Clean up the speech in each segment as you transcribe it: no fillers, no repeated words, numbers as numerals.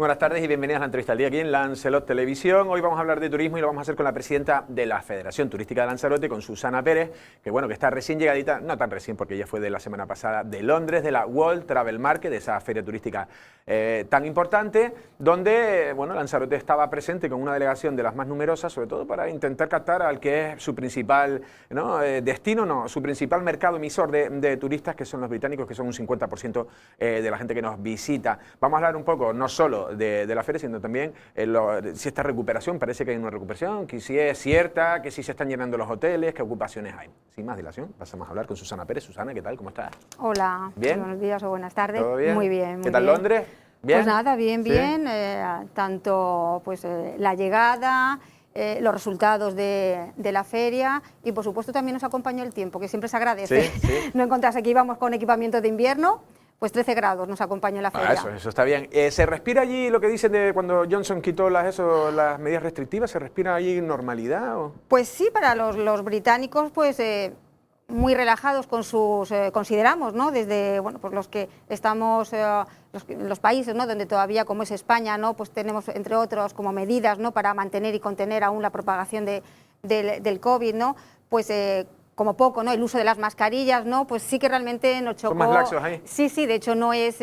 Buenas tardes y bienvenidos a la entrevista al día aquí en Lancelot Televisión. Hoy vamos a hablar de turismo y lo vamos a hacer con la presidenta de la Federación Turística de Lanzarote, con Susana Pérez, que bueno, que está recién llegadita, no tan recién porque ella fue de la semana pasada de Londres, de la World Travel Market, de esa feria turística tan importante, donde bueno, Lanzarote estaba presente con una delegación de las más numerosas, sobre todo para intentar captar al que es su principal su principal mercado emisor de turistas, que son los británicos, que son un 50% de la gente que nos visita. Vamos a hablar un poco, no solo de la feria, sino también si esta recuperación, parece que hay una recuperación, que si es cierta, que si se están llenando los hoteles, qué ocupaciones hay. Sin más dilación, pasamos a hablar con Susana Pérez. Susana, ¿qué tal? ¿Cómo estás? Hola, ¿Bien? Buenos días o buenas tardes. ¿Todo bien? Muy bien, muy ¿Qué tal bien. Londres? ¿Bien? Pues nada, bien, ¿Sí? bien. Tanto pues, la llegada, los resultados de la feria y por supuesto también nos acompañó el tiempo, que siempre se agradece. Sí, sí. No encontrarse que íbamos con equipamiento de invierno. Pues 13 grados nos acompañó en la feria. Eso está bien. ¿Se respira allí lo que dicen de cuando Johnson quitó las medidas restrictivas? ¿Se respira allí normalidad? ¿O? Pues sí, para los británicos, pues muy relajados con sus, consideramos, ¿no? Desde, bueno, pues los que estamos, los países, ¿no? Donde todavía, como es España, ¿no? Pues tenemos, entre otros, como medidas, ¿no? Para mantener y contener aún la propagación del COVID, ¿no? Pues como poco, ¿no? El uso de las mascarillas, ¿no? Pues sí que realmente nos chocó. ¿Son más laxos ahí? Sí, sí, de hecho no es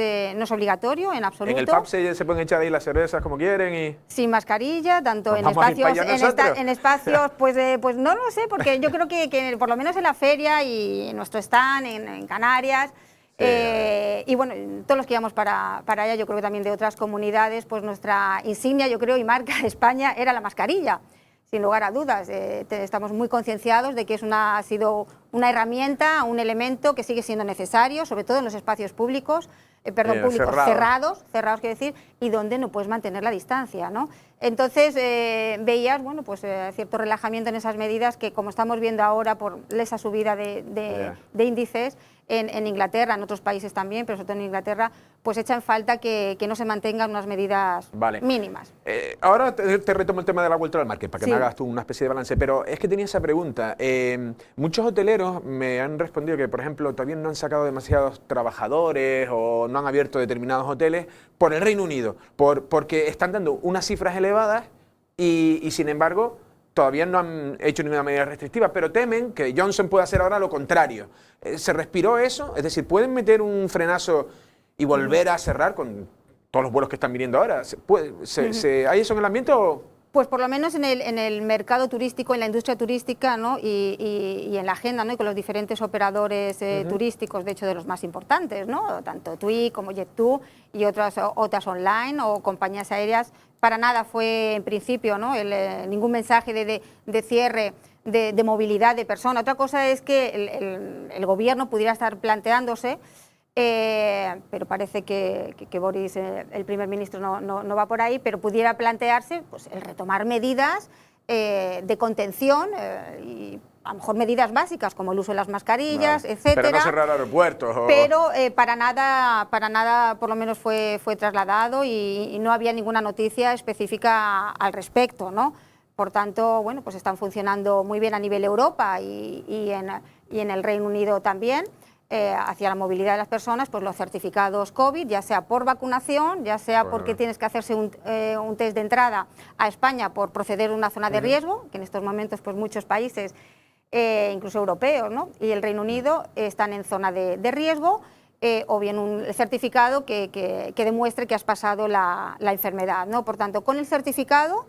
obligatorio en absoluto. En el pub se pueden echar ahí las cervezas como quieren y... Sin mascarilla, tanto en vamos a ir espacios, para allá nosotros. en espacios, pues no lo sé, porque yo creo que por lo menos en la feria y en nuestro stand, en Canarias, y bueno, todos los que íbamos para allá, yo creo que también de otras comunidades, pues nuestra insignia, yo creo, y marca de España era la mascarilla. Sin lugar a dudas, estamos muy concienciados de que ha sido una herramienta, un elemento que sigue siendo necesario, sobre todo en los espacios públicos, públicos cerrados quiero decir, y donde no puedes mantener la distancia, ¿no? Entonces veías, bueno, pues cierto relajamiento en esas medidas que, como estamos viendo ahora por esa subida de índices en Inglaterra, en otros países también, pero sobre todo en Inglaterra, pues echa en falta que no se mantengan unas medidas mínimas. Ahora te retomo el tema de la World Travel Market, para que me hagas tú una especie de balance, pero es que tenía esa pregunta. Muchos hoteleros me han respondido que, por ejemplo, todavía no han sacado demasiados trabajadores o no han abierto determinados hoteles por el Reino Unido, porque están dando unas cifras elevadas y sin embargo, todavía no han hecho ninguna medida restrictiva, pero temen que Johnson pueda hacer ahora lo contrario. ¿Se respiró eso? Es decir, ¿pueden meter un frenazo y volver a cerrar con todos los vuelos que están viniendo ahora? ¿Hay eso en el ambiente o...? Pues por lo menos en el mercado turístico, en la industria turística, ¿no? y en la agenda, ¿no? Y con los diferentes operadores turísticos, de hecho de los más importantes, ¿no? Tanto TUI como Jet2 y otras online o compañías aéreas, para nada fue en principio, ¿no? Ningún mensaje de cierre de movilidad de personas. Otra cosa es que el gobierno pudiera estar planteándose, pero parece que Boris, el primer ministro, no va por ahí, pero pudiera plantearse pues, el retomar medidas de contención y a lo mejor medidas básicas como el uso de las mascarillas, etcétera. Pero no cerrar aeropuertos. Pero para nada por lo menos fue trasladado y no había ninguna noticia específica al respecto, ¿no? Por tanto, bueno, pues están funcionando muy bien a nivel Europa y en el Reino Unido también. Hacia la movilidad de las personas, pues los certificados COVID, ya sea por vacunación, ya sea porque tienes que hacerse un test de entrada a España por proceder a una zona de riesgo, que en estos momentos pues muchos países, incluso europeos, ¿no? Y el Reino Unido están en zona de riesgo, o bien un certificado que demuestre que has pasado la enfermedad, ¿no? Por tanto, con el certificado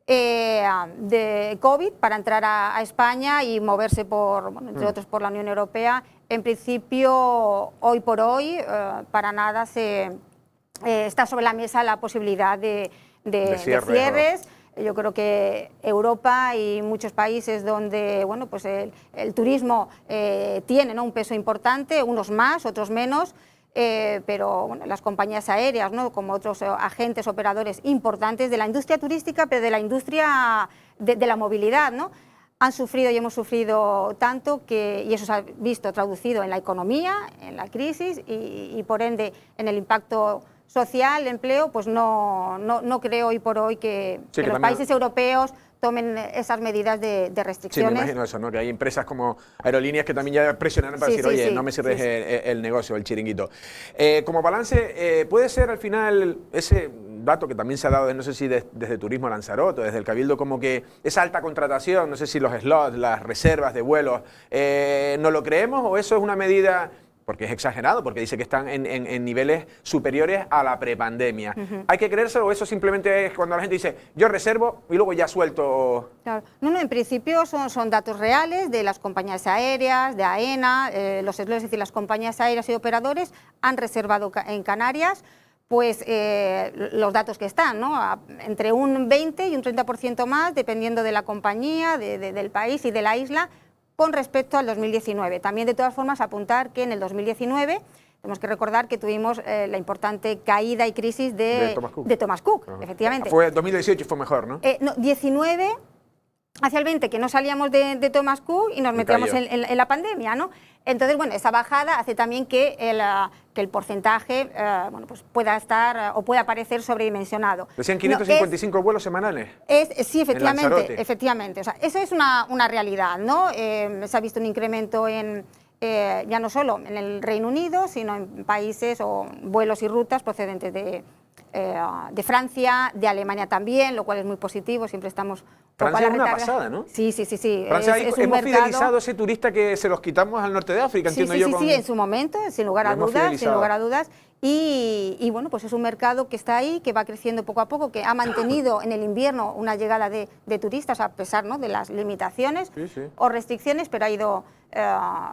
de COVID para entrar a España y moverse entre otros por la Unión Europea, en principio, hoy por hoy, para nada está sobre la mesa la posibilidad de cierres. Yo creo que Europa y muchos países donde bueno, pues el turismo tiene, ¿no? un peso importante, unos más, otros menos, pero bueno, las compañías aéreas, ¿no? como otros agentes, operadores importantes de la industria turística, pero de la industria de la movilidad, ¿no? han sufrido y hemos sufrido tanto y eso se ha visto traducido en la economía, en la crisis y por ende en el impacto social, empleo, pues no creo hoy por hoy que los países europeos tomen esas medidas de restricciones. Sí, me imagino eso, ¿no? Que hay empresas como aerolíneas que también ya presionaron para decir, oye, no me sirves el negocio, el chiringuito. Como balance, ¿puede ser al final ese dato que también se ha dado, no sé si desde Turismo Lanzarote, desde el Cabildo, como que esa alta contratación, no sé si los slots, las reservas de vuelos, ¿no lo creemos o eso es una medida...? Porque es exagerado, porque dice que están en niveles superiores a la prepandemia. ¿Hay que creérselo o eso simplemente es cuando la gente dice yo reservo y luego ya suelto? Claro. No, en principio son datos reales de las compañías aéreas, de AENA, los slots, es decir, las compañías aéreas y operadores han reservado en Canarias pues los datos que están, ¿no? Entre un 20 y un 30% más, dependiendo de la compañía, del país y de la isla, con respecto al 2019. También, de todas formas, apuntar que en el 2019 tenemos que recordar que tuvimos la importante caída y crisis de Thomas Cook, efectivamente. Fue 2018 fue mejor, ¿no? No, 19 hacia el 20, que no salíamos de Thomas Cook y nos metíamos en la pandemia, ¿no? Entonces, bueno, esa bajada hace también que el porcentaje bueno, pues pueda estar o pueda parecer sobredimensionado. Decían 555 vuelos semanales. Sí, efectivamente. O sea, eso es una realidad, ¿no? Se ha visto un incremento ya no solo en el Reino Unido, sino en países o vuelos y rutas procedentes de Francia, de Alemania también, lo cual es muy positivo, siempre estamos... Francia es una pasada, ¿no? Sí. Francia, hemos fidelizado a ese turista que se los quitamos al norte de África, entiendo yo. Sí, en su momento, sin lugar a dudas. Y bueno, pues es un mercado que está ahí, que va creciendo poco a poco, que ha mantenido en el invierno una llegada de turistas a pesar, ¿no?, de las limitaciones o restricciones, pero ha ido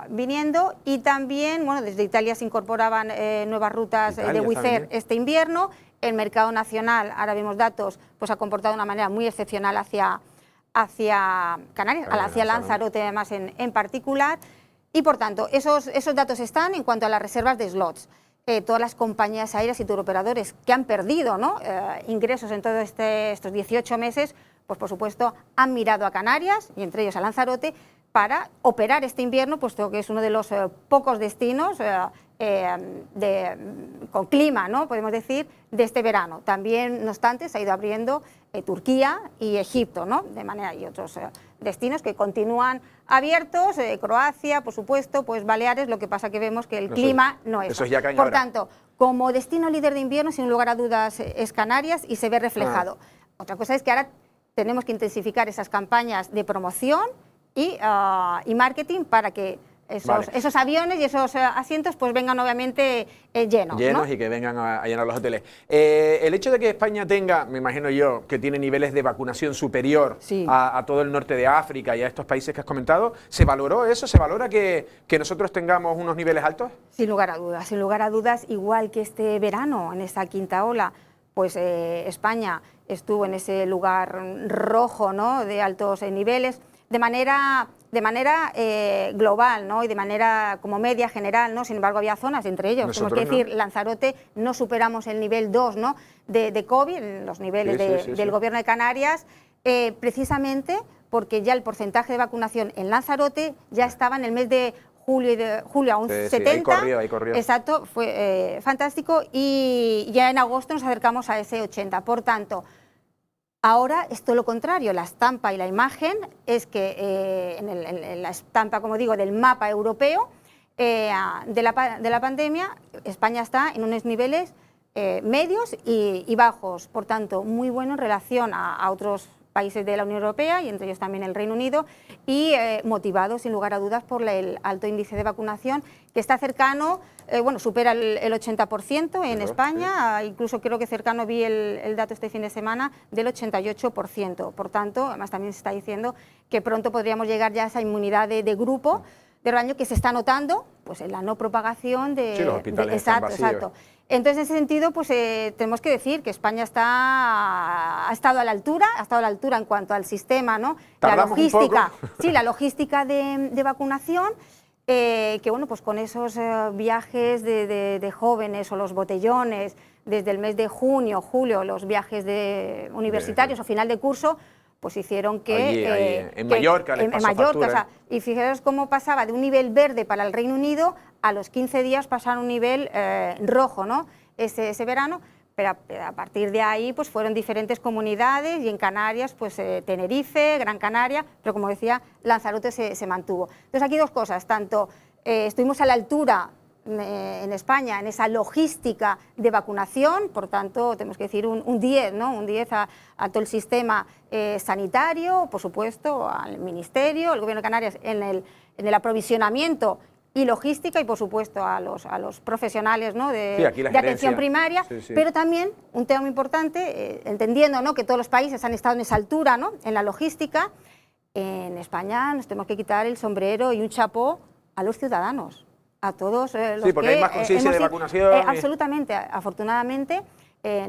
viniendo. Y también, bueno, desde Italia se incorporaban nuevas rutas de Wizz Air este invierno. El mercado nacional, ahora vemos datos, pues ha comportado de una manera muy excepcional hacia Canarias, hacia Lanzarote además en particular. Y por tanto, esos datos están en cuanto a las reservas de slots. Todas las compañías aéreas y turoperadores que han perdido, ¿no?, ingresos en todos estos 18 meses, pues por supuesto han mirado a Canarias y entre ellos a Lanzarote para operar este invierno, puesto que es uno de los pocos destinos con clima, ¿no?, podemos decir, de este verano. También, no obstante, se ha ido abriendo Turquía y Egipto, ¿no?, de manera, y otros destinos que continúan abiertos, Croacia, por supuesto, pues Baleares, lo que pasa que vemos que el clima no es. Eso ya cae por ahora. tanto, como destino líder de invierno, sin lugar a dudas, es Canarias y se ve reflejado. Otra cosa es que ahora tenemos que intensificar esas campañas de promoción y marketing para que esos aviones y esos asientos pues vengan obviamente llenos, ¿no? Y que vengan a llenar los hoteles. El hecho de que España tenga, me imagino yo, que tiene niveles de vacunación superior a todo el norte de África y a estos países que has comentado, ¿se valoró eso? ¿Se valora que nosotros tengamos unos niveles altos? Sin lugar a dudas, igual que este verano, en esta quinta ola, pues España estuvo en ese lugar rojo, ¿no?, de altos niveles, de manera global, ¿no?, y de manera como media general, ¿no? Sin embargo, había zonas, entre ellos, tenemos que decir, Lanzarote, no superamos el nivel 2, ¿no?, de COVID, los niveles del Gobierno de Canarias, precisamente porque ya el porcentaje de vacunación en Lanzarote ya estaba en el mes de julio a un 70, ahí corrió. Exacto, fue fantástico, y ya en agosto nos acercamos a ese 80, por tanto, ahora es todo lo contrario, la estampa y la imagen es que en la estampa, como digo, del mapa europeo de la pandemia, España está en unos niveles medios y bajos, por tanto, muy bueno en relación a otros países de la Unión Europea y entre ellos también el Reino Unido, y motivado sin lugar a dudas por el alto índice de vacunación que está cercano, bueno, supera el 80% en España, incluso creo que cercano vi el dato este fin de semana del 88%, por tanto, además también se está diciendo que pronto podríamos llegar ya a esa inmunidad de grupo de rebaño que se está notando pues en la no propagación de... los hospitales están vacíos. Exacto. Entonces, en ese sentido, pues tenemos que decir que España ha estado a la altura en cuanto al sistema, ¿no? Tardamos la logística, un poco. Sí, la logística de vacunación, que bueno, pues con esos viajes de jóvenes o los botellones, desde el mes de junio, julio, los viajes universitarios o final de curso, pues hicieron que... en Mallorca les pasó factura. O sea, y fijaros cómo pasaba de un nivel verde para el Reino Unido a los 15 días pasar a un nivel rojo, ¿no? Ese verano, pero a partir de ahí pues fueron diferentes comunidades y en Canarias pues Tenerife, Gran Canaria, pero como decía, Lanzarote se mantuvo. Entonces aquí dos cosas, tanto estuvimos a la altura en España en esa logística de vacunación, por tanto tenemos que decir un 10, ¿no? Un 10 a todo el sistema sanitario, por supuesto, al Ministerio, al Gobierno de Canarias en el aprovisionamiento y logística y por supuesto a los profesionales, ¿no? de atención primaria, pero también un tema muy importante, entendiendo, ¿no? que todos los países han estado en esa altura, ¿no? en la logística, en España nos tenemos que quitar el sombrero y un chapó a los ciudadanos, a todos los sí, porque hay más conciencia de vacunación. Absolutamente, afortunadamente.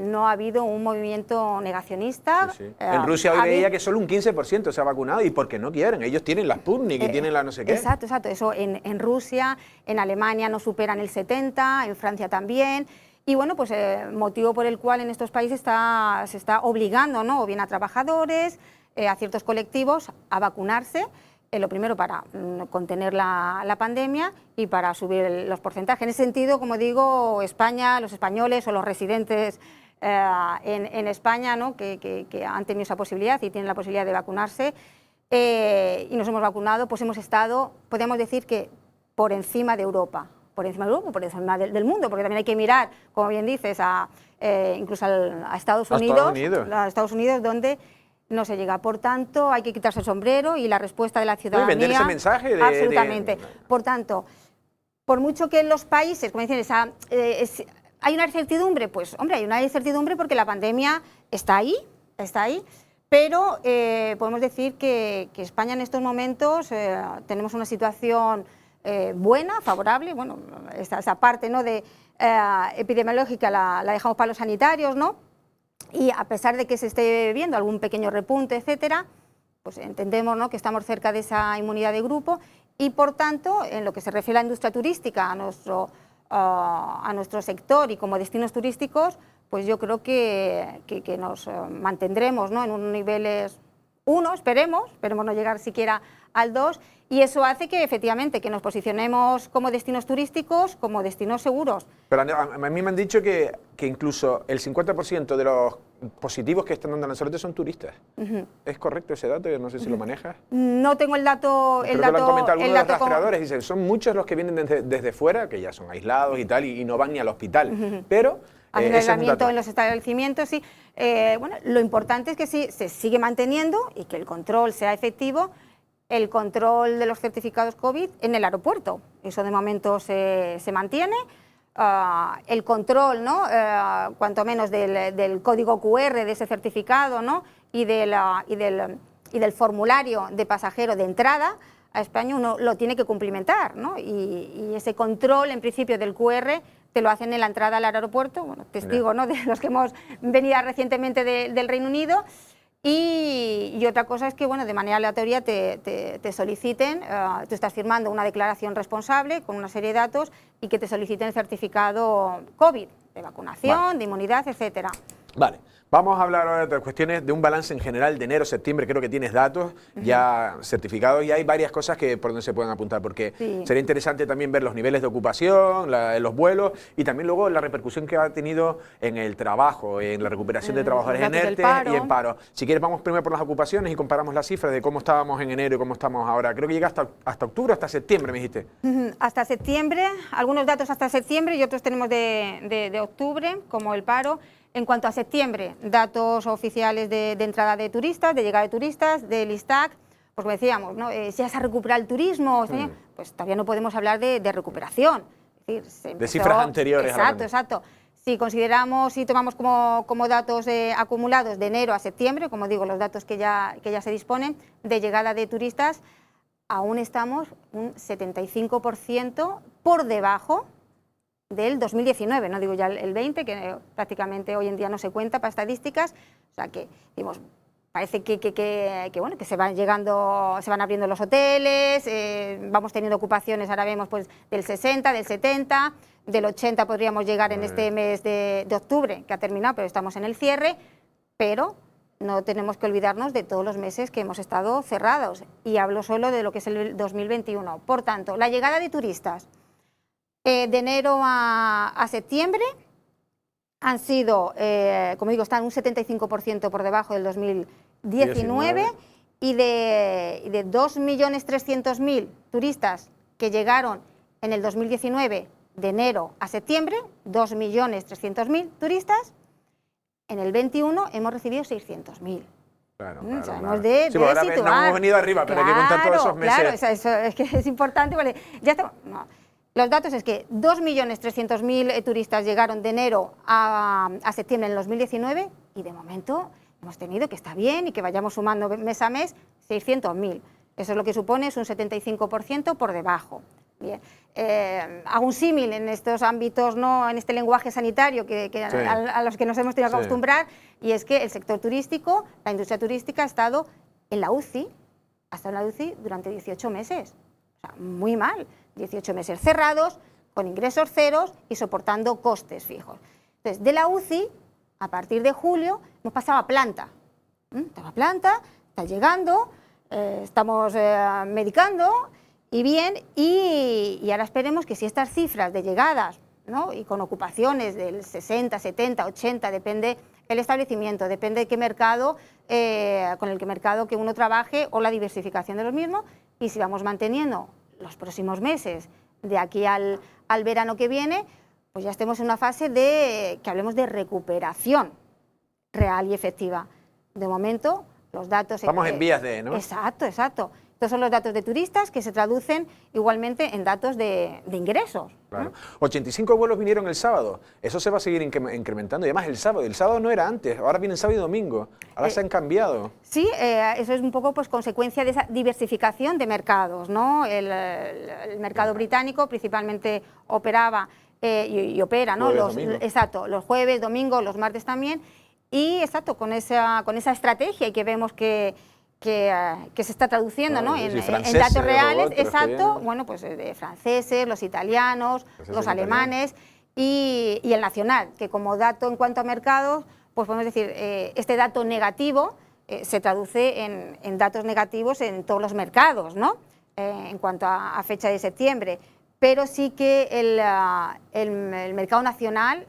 No ha habido un movimiento negacionista. Sí, sí. En Rusia hoy veía que solo un 15% se ha vacunado y porque no quieren. Ellos tienen la Sputnik y tienen la no sé qué. Exacto, exacto. Eso en Rusia, en Alemania no superan el 70%, en Francia también. Y bueno, pues motivo por el cual en estos países se está obligando, ¿no? o bien a trabajadores, a ciertos colectivos a vacunarse. Lo primero para contener la pandemia y para subir los porcentajes. En ese sentido, como digo, España, los españoles o los residentes en España, ¿no? que han tenido esa posibilidad y tienen la posibilidad de vacunarse y nos hemos vacunado, pues hemos estado, podemos decir que por encima de Europa, por encima del mundo, porque también hay que mirar, como bien dices, incluso a Estados Unidos, donde no se llega. Por tanto, hay que quitarse el sombrero y la respuesta de la ciudadanía... Vender ese mensaje de... Absolutamente. Por tanto, por mucho que en los países, como dicen, hay una incertidumbre, pues, hombre, hay una incertidumbre porque la pandemia está ahí, pero podemos decir que España en estos momentos tenemos una situación buena, favorable, bueno, esa parte, ¿no? de epidemiológica la dejamos para los sanitarios, ¿no? Y a pesar de que se esté viendo algún pequeño repunte, etcétera, pues entendemos, ¿no? que estamos cerca de esa inmunidad de grupo y, por tanto, en lo que se refiere a la industria turística, a nuestro sector y como destinos turísticos, pues yo creo que nos mantendremos, ¿no? en unos niveles 1, esperemos no llegar siquiera al 2, y eso hace que efectivamente que nos posicionemos como destinos turísticos, como destinos seguros. Pero a mí me han dicho que incluso el 50% de los positivos que están dando Lanzarote son turistas. ¿Es correcto ese dato? No sé si lo manejas. No tengo el dato. Creo que lo han comentado algunos de los rastreadores, dicen, son muchos los que vienen desde fuera, que ya son aislados y tal, y no van ni al hospital, pero... Haciendo aislamiento en los establecimientos, sí. Bueno, lo importante es que sí, se sigue manteniendo y que el control sea efectivo, el control de los certificados COVID en el aeropuerto. Eso de momento se mantiene. El control, ¿no? Cuanto menos del código QR de ese certificado, ¿no? y del formulario de pasajero de entrada a España, uno lo tiene que cumplimentar, ¿no? y ese control, en principio, del QR te lo hacen en la entrada al aeropuerto, bueno, testigo, ¿no? de los que hemos venido recientemente del Reino Unido. Y otra cosa es que, bueno, de manera aleatoria te soliciten, tú estás firmando una declaración responsable con una serie de datos y que te soliciten el certificado COVID, de vacunación, de inmunidad, etcétera. Vale, vamos a hablar ahora de otras cuestiones, de un balance en general de enero, septiembre, creo que tienes datos ya certificados y hay varias cosas por donde se pueden apuntar, porque sería interesante también ver los niveles de ocupación, los vuelos y también luego la repercusión que ha tenido en el trabajo, en la recuperación de trabajadores en ERTE y en paro. Si quieres vamos primero por las ocupaciones y comparamos las cifras de cómo estábamos en enero y cómo estamos ahora. Creo que llega hasta octubre, hasta septiembre, me dijiste. Hasta septiembre, algunos datos hasta septiembre y otros tenemos de octubre, como el paro. En cuanto a septiembre, datos oficiales de entrada de turistas, de llegada de turistas, del ISTAC, pues como decíamos, ¿no? Si ya se ha recuperado el turismo, pues todavía no podemos hablar de recuperación. Es decir, de cifras anteriores. Exacto. Si consideramos, si tomamos como datos acumulados de enero a septiembre, como digo, los datos que ya se disponen de llegada de turistas, aún estamos un 75% por debajo del 2019, no digo ya el 20, que prácticamente hoy en día no se cuenta para estadísticas, o sea que, digamos, parece que bueno, que se van abriendo los hoteles, vamos teniendo ocupaciones, ahora vemos pues del 60, del 70, del 80 podríamos llegar en este mes de octubre, que ha terminado, pero estamos en el cierre, pero no tenemos que olvidarnos de todos los meses que hemos estado cerrados, y hablo solo de lo que es el 2021. Por tanto, la llegada de turistas de enero a septiembre han sido, como digo, están un 75% por debajo del 2019 y de 2.300.000 turistas que llegaron en el 2019 de enero a septiembre, 2.300.000 turistas. En el 21 hemos recibido 600.000. Claro, O sea, claro. hemos de Sí, ahora situar. hemos venido arriba, pero hay que contar todos esos meses. Claro, eso es que es importante. Porque ya está, no. Los datos es que 2.300.000 turistas llegaron de enero a septiembre en el 2019 y de momento hemos tenido, que está bien y que vayamos sumando mes a mes, 600.000. Eso es lo que supone, es un 75% por debajo. Bien. Hago un símil en estos ámbitos, ¿no? En este lenguaje sanitario sí. a los que nos hemos tenido que acostumbrar, y es que el sector turístico, la industria turística ha estado en la UCI, durante 18 meses. O sea, muy mal. 18 meses cerrados, con ingresos ceros y soportando costes fijos. Entonces, de la UCI, a partir de julio, hemos pasado a planta. Está la planta, está llegando, estamos medicando, y bien, y ahora esperemos que si estas cifras de llegadas, ¿no? Y con ocupaciones del 60, 70, 80, depende el establecimiento, depende de qué mercado, con el que mercado que uno trabaje o la diversificación de los mismos, y si vamos manteniendo los próximos meses de aquí al verano que viene, pues ya estemos en una fase de que hablemos de recuperación real y efectiva. De momento, los datos... Estamos en vías de, ¿no? Exacto, exacto. Estos son los datos de turistas que se traducen igualmente en datos de ingresos. Claro. 85 vuelos vinieron el sábado. Eso se va a seguir incrementando. Y además el sábado no era antes, ahora vienen sábado y domingo. Ahora se han cambiado. Sí, eso es un poco pues consecuencia de esa diversificación de mercados, ¿no? El mercado británico principalmente operaba y opera, ¿no? Exacto, los jueves, domingos, los martes también. Y exacto, con esa estrategia y que vemos que se está traduciendo, claro, ¿no? en datos reales, exacto, bueno, pues de franceses, los italianos, los alemanes y el nacional, que como dato en cuanto a mercados, pues podemos decir, este dato negativo se traduce en datos negativos en todos los mercados, ¿no? En cuanto a fecha de septiembre, pero sí que el mercado nacional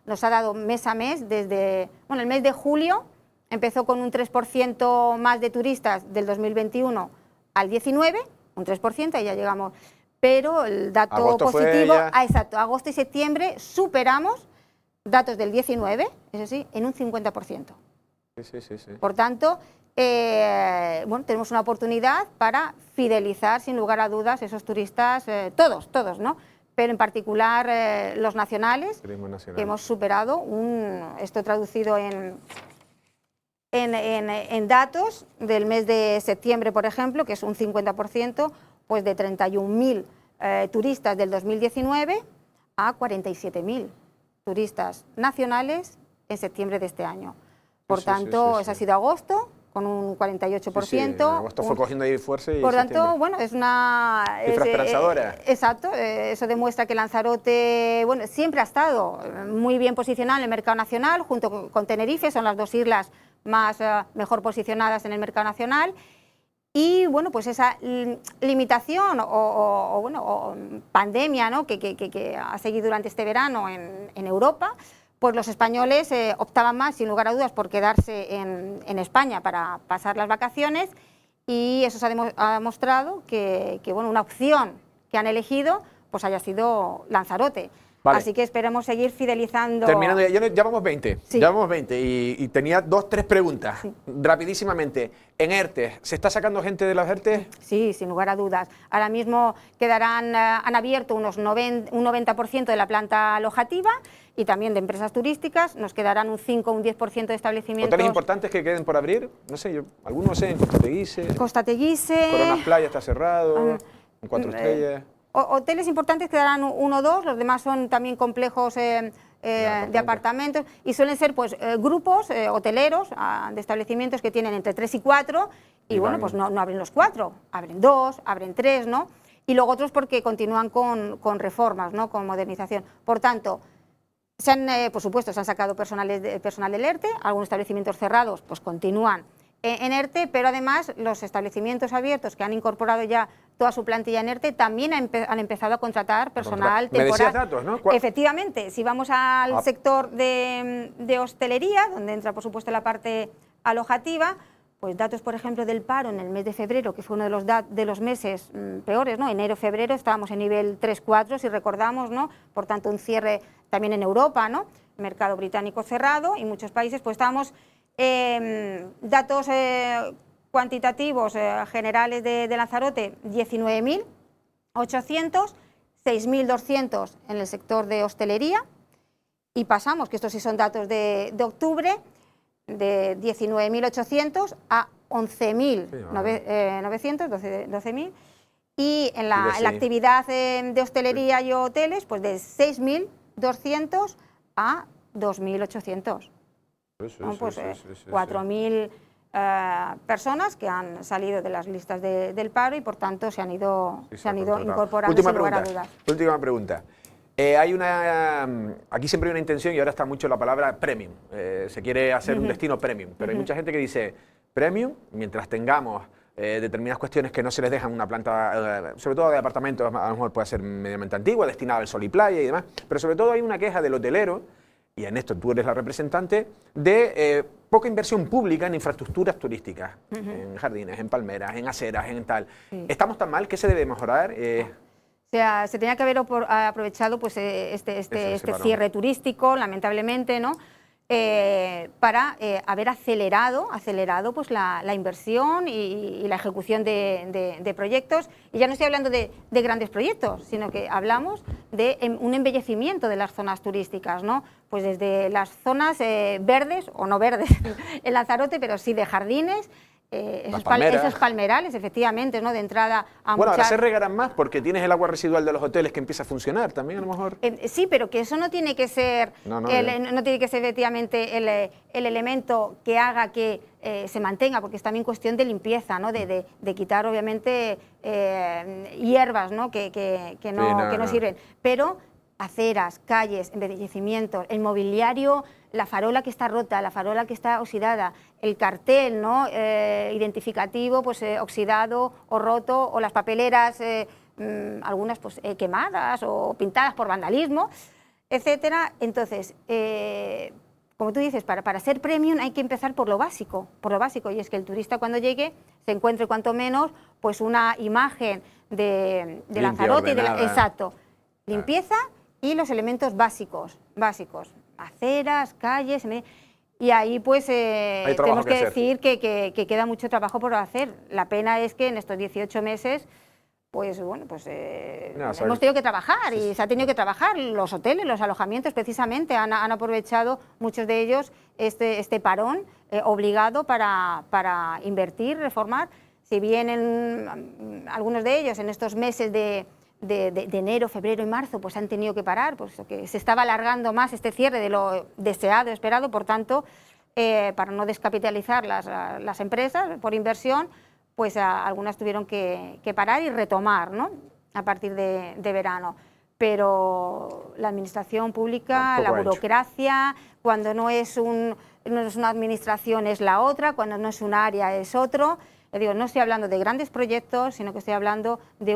nos ha dado mes a mes desde, bueno, el mes de julio, empezó con un 3% más de turistas del 2021 al 19, un 3%, y ya llegamos. Pero el dato agosto positivo, exacto, agosto y septiembre superamos datos del 19, eso sí, en un 50%. Sí. Por tanto, bueno, tenemos una oportunidad para fidelizar, sin lugar a dudas, esos turistas, todos, ¿no? Pero en particular los nacionales, que hemos superado, esto traducido en datos del mes de septiembre, por ejemplo, que es un 50%, pues de 31.000 turistas del 2019 a 47.000 turistas nacionales en septiembre de este año. Por tanto, ese ha sido agosto, con un 48%. Sí, agosto fue cogiendo ahí fuerza y por tanto, bueno, es una... cifra esperanzadora. Exacto, eso demuestra que Lanzarote, bueno, siempre ha estado muy bien posicionado en el mercado nacional, junto con Tenerife, son las dos islas mejor posicionadas en el mercado nacional, y bueno, pues esa limitación o pandemia, ¿no? que ha seguido durante este verano en Europa, pues los españoles optaban más, sin lugar a dudas, por quedarse en España para pasar las vacaciones, y eso se ha demostrado que bueno, una opción que han elegido pues haya sido Lanzarote. Vale. Así que esperemos seguir fidelizando. Terminando, ya vamos 20, sí. Ya vamos 20 y tenía 3 preguntas, sí. Rapidísimamente. En ERTE, ¿se está sacando gente de los ERTE? Sí, sin lugar a dudas. Ahora mismo han abierto un 90% de la planta alojativa y también de empresas turísticas, nos quedarán un 5 o un 10% de establecimientos. ¿Hoteles importantes que queden por abrir? No sé, algunos sé, en Costa Teguise. Coronas Playa está cerrado, en 4 estrellas. Hoteles importantes quedarán 1 o 2, los demás son también complejos de apartamentos, y suelen ser pues grupos hoteleros de establecimientos que tienen entre 3 y 4, y bueno, pues no abren los 4, abren 2, abren 3, ¿no? Y luego otros porque continúan con reformas, ¿no? Con modernización. Por tanto, por supuesto, se han sacado personal del ERTE, algunos establecimientos cerrados pues continúan en ERTE, pero además los establecimientos abiertos que han incorporado ya toda su plantilla en ERTE también han empezado a contratar personal temporal. Me decías datos, ¿no? Efectivamente, si vamos al sector de hostelería, donde entra por supuesto la parte alojativa, pues datos, por ejemplo, del paro en el mes de febrero, que fue uno de los meses peores, ¿no? Enero-febrero estábamos en nivel 3-4, si recordamos, ¿no? Por tanto, un cierre también en Europa, ¿no? Mercado británico cerrado y muchos países, pues estábamos, datos cuantitativos generales de Lanzarote, 19.800, 6.200 en el sector de hostelería, y pasamos, que estos sí son datos de octubre, de 19.800 a 11.900, 12.000, y en la actividad de hostelería y hoteles, pues de 6.200 a 2.800. Pues 4.000 personas que han salido de las listas del paro y por tanto se han ido incorporando sin lugar a dudas. Última pregunta. Aquí siempre hay una intención y ahora está mucho la palabra premium. Se quiere hacer un destino premium, pero hay mucha gente que dice premium mientras tengamos determinadas cuestiones que no se les dejan una planta, sobre todo de apartamentos, a lo mejor puede ser medianamente antigua, destinada al sol y playa y demás, pero sobre todo hay una queja del hotelero, y en esto tú eres la representante, de poca inversión pública en infraestructuras turísticas, en jardines, en palmeras, en aceras, en tal. ¿Estamos tan mal? ¿Qué se debe mejorar? O sea, se tenía que haber aprovechado pues, este cierre turístico, lamentablemente, ¿no? Para haber acelerado pues, la inversión y la ejecución de proyectos. Y ya no estoy hablando de grandes proyectos, sino que hablamos de un embellecimiento de las zonas turísticas, ¿no? Pues desde las zonas verdes o no verdes en Lanzarote, pero sí de jardines. Esos palmerales, efectivamente, ¿no? De entrada a bueno, ahora se regarán más porque tienes el agua residual de los hoteles que empieza a funcionar también, a lo mejor. Sí, pero que eso no tiene que ser, no tiene que ser efectivamente el elemento que haga que se mantenga, porque es también cuestión de limpieza, ¿no? De quitar, obviamente, hierbas, ¿no? Que no sirven. Pero aceras, calles, embellecimientos, el mobiliario, la farola que está rota, la farola que está oxidada, el cartel, ¿no? Identificativo, pues oxidado o roto, o las papeleras, algunas pues quemadas o pintadas por vandalismo, etcétera. Entonces, como tú dices, para ser premium hay que empezar por lo básico, y es que el turista cuando llegue se encuentre cuanto menos pues una imagen de Lanzarote, exacto, limpieza y los elementos básicos, aceras, calles, y ahí pues tenemos que decir que queda mucho trabajo por hacer. La pena es que en estos 18 meses pues bueno, pues hemos tenido que trabajar y se ha tenido que trabajar. Los hoteles, los alojamientos precisamente han aprovechado muchos de ellos este parón obligado para invertir, reformar. Si bien algunos de ellos en estos meses de enero, febrero y marzo pues han tenido que parar, pues que se estaba alargando más este cierre de lo deseado, esperado, por tanto, para no descapitalizar las empresas por inversión, pues algunas tuvieron que parar y retomar, ¿no? A partir de verano. Pero la administración pública, la burocracia, cuando no es una administración es la otra, cuando no es un área es otro. Digo, no estoy hablando de grandes proyectos, sino que estoy hablando de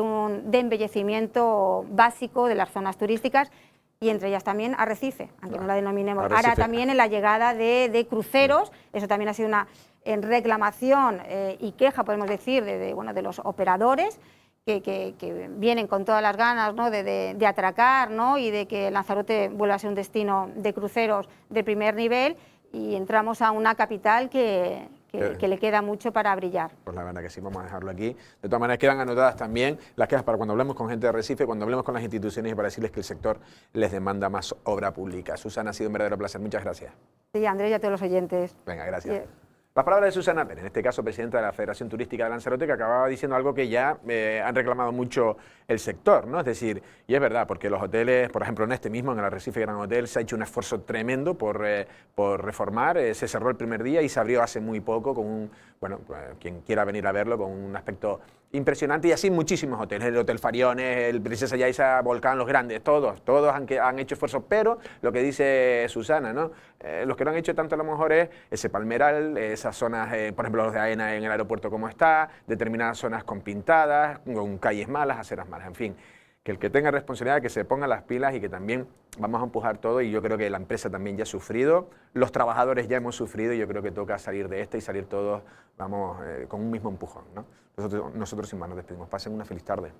embellecimiento básico de las zonas turísticas y entre ellas también Arrecife, aunque no la denominemos. Ahora también en la llegada de cruceros, eso también ha sido una reclamación y queja, podemos decir, de los operadores que vienen con todas las ganas, ¿no? de atracar, ¿no? Y de que Lanzarote vuelva a ser un destino de cruceros de primer nivel, y entramos a una capital que le queda mucho para brillar. Pues la verdad que sí, vamos a dejarlo aquí. De todas maneras, quedan anotadas también las quejas para cuando hablemos con gente de Arrecife, cuando hablemos con las instituciones y para decirles que el sector les demanda más obra pública. Susana, ha sido un verdadero placer. Muchas gracias. Sí, Andrés, y a todos los oyentes. Venga, gracias. Las palabras de Susana Pérez, en este caso presidenta de la Federación Turística de Lanzarote, que acababa diciendo algo que ya han reclamado mucho el sector, ¿no? Es decir, y es verdad, porque los hoteles, por ejemplo, en el Arrecife Gran Hotel, se ha hecho un esfuerzo tremendo por reformar, se cerró el primer día y se abrió hace muy poco con quien quiera venir a verlo, con un aspecto impresionante, y así muchísimos hoteles, el Hotel Fariones, el Princesa Yaiza, Volcán, los grandes, todos han hecho esfuerzos, pero lo que dice Susana, ¿no? Los que no han hecho tanto a lo mejor es ese palmeral, esas zonas, por ejemplo los de AENA en el aeropuerto como está, determinadas zonas con pintadas, con calles malas, aceras malas, en fin. que el que tenga responsabilidad, que se ponga las pilas y que también vamos a empujar todo, y yo creo que la empresa también ya ha sufrido, los trabajadores ya hemos sufrido, y yo creo que toca salir de esta y salir todos, vamos, con un mismo empujón, ¿no? Nosotros sin más nos despedimos. Pasen una feliz tarde.